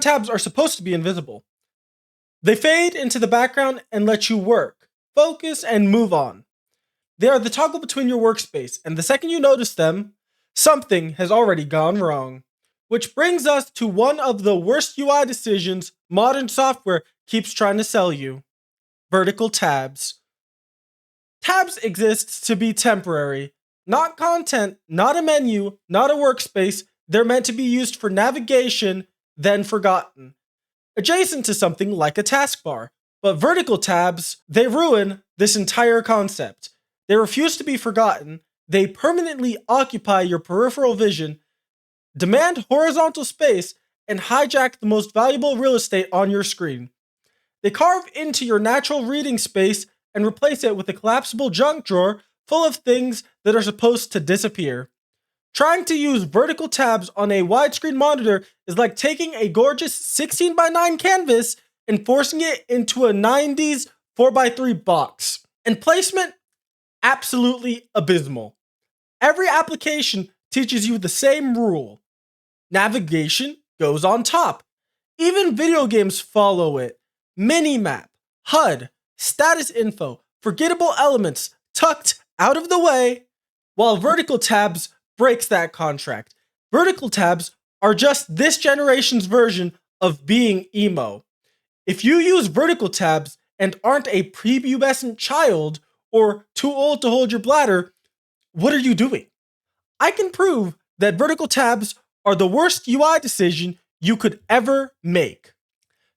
Tabs are supposed to be invisible. They fade into the background and let you work, focus, and move on. They are the toggle between your workspace, and the second you notice them, something has already gone wrong. Which brings us to one of the worst UI decisions modern software keeps trying to sell you: vertical tabs. Tabs exist to be temporary, not content, not a menu, not a workspace. They're meant to be used for navigation, then forgotten, adjacent to something like a taskbar. But vertical tabs, they ruin this entire concept. They refuse to be forgotten, they permanently occupy your peripheral vision, demand horizontal space, and hijack the most valuable real estate on your screen. They carve into your natural reading space and replace it with a collapsible junk drawer full of things that are supposed to disappear. Trying to use vertical tabs on a widescreen monitor is like taking a gorgeous 16:9 canvas and forcing it into a 90s 4:3 box. And placement? Absolutely abysmal. Every application teaches you the same rule. Navigation goes on top. Even video games follow it. Minimap, HUD, status info, forgettable elements tucked out of the way, while vertical tabs breaks that contract. Vertical tabs are just this generation's version of being emo. If you use vertical tabs and aren't a prepubescent child or too old to hold your bladder, what are you doing? I can prove that vertical tabs are the worst UI decision you could ever make.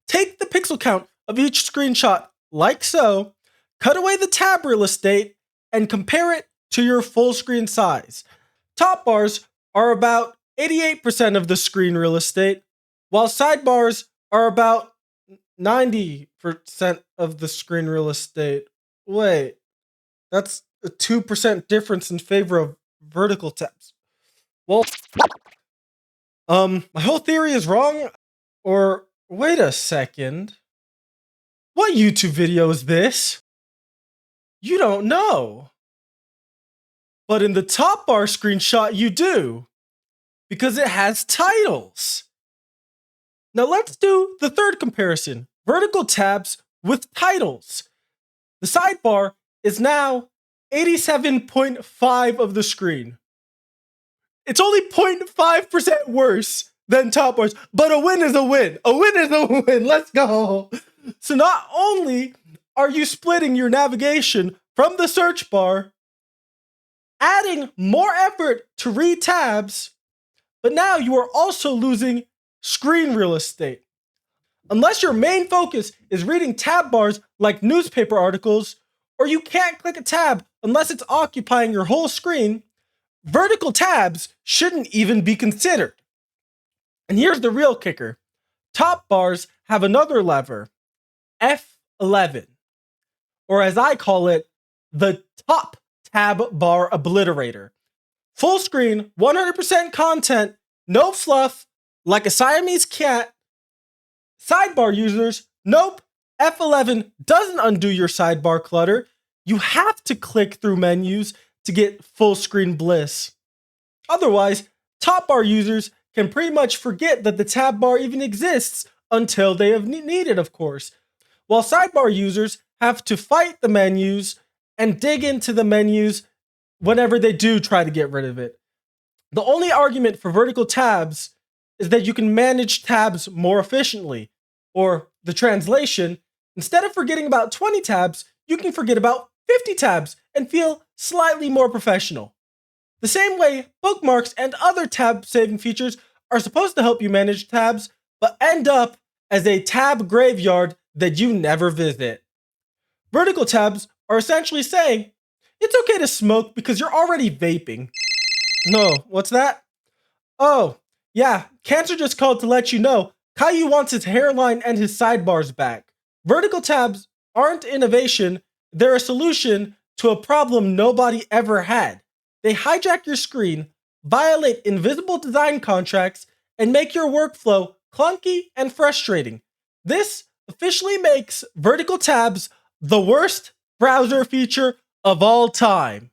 Take the pixel count of each screenshot like so, cut away the tab real estate, and compare it to your full screen size. Top bars are about 88% of the screen real estate, while sidebars are about 90% of the screen real estate. Wait, that's a 2% difference in favor of vertical tabs. Well, my whole theory is wrong. Or wait a second. What YouTube video is this? You don't know. But in the top bar screenshot, you do, because it has titles. Now let's do the third comparison: vertical tabs with titles. The sidebar is now 87.5 of the screen. It's only 0.5% worse than top bars, but a win is a win. A win is a win. Let's go. So not only are you splitting your navigation from the search bar, adding more effort to read tabs, but now you are also losing screen real estate. Unless your main focus is reading tab bars like newspaper articles, or you can't click a tab unless it's occupying your whole screen, vertical tabs shouldn't even be considered. And here's the real kicker: top bars have another lever, F11, or as I call it, the top tab bar obliterator. Full screen, 100% content, no fluff, like a Siamese cat. Sidebar users, nope, F11 doesn't undo your sidebar clutter. You have to click through menus to get full screen bliss. Otherwise, top bar users can pretty much forget that the tab bar even exists until they have need it, of course. While sidebar users have to fight the menus and dig into the menus whenever they do try to get rid of it. The only argument for vertical tabs is that you can manage tabs more efficiently. Or the translation, instead of forgetting about 20 tabs, you can forget about 50 tabs and feel slightly more professional. The same way bookmarks and other tab saving features are supposed to help you manage tabs, but end up as a tab graveyard that you never visit. Vertical tabs are essentially saying, it's okay to smoke because you're already vaping. No, what's that? Oh, yeah, Cancer just called to let you know Caillou wants his hairline and his sidebars back. Vertical tabs aren't innovation, they're a solution to a problem nobody ever had. They hijack your screen, violate invisible design contracts, and make your workflow clunky and frustrating. This officially makes vertical tabs the worst browser feature of all time.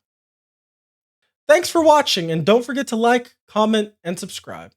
Thanks for watching, and don't forget to like, comment, and subscribe.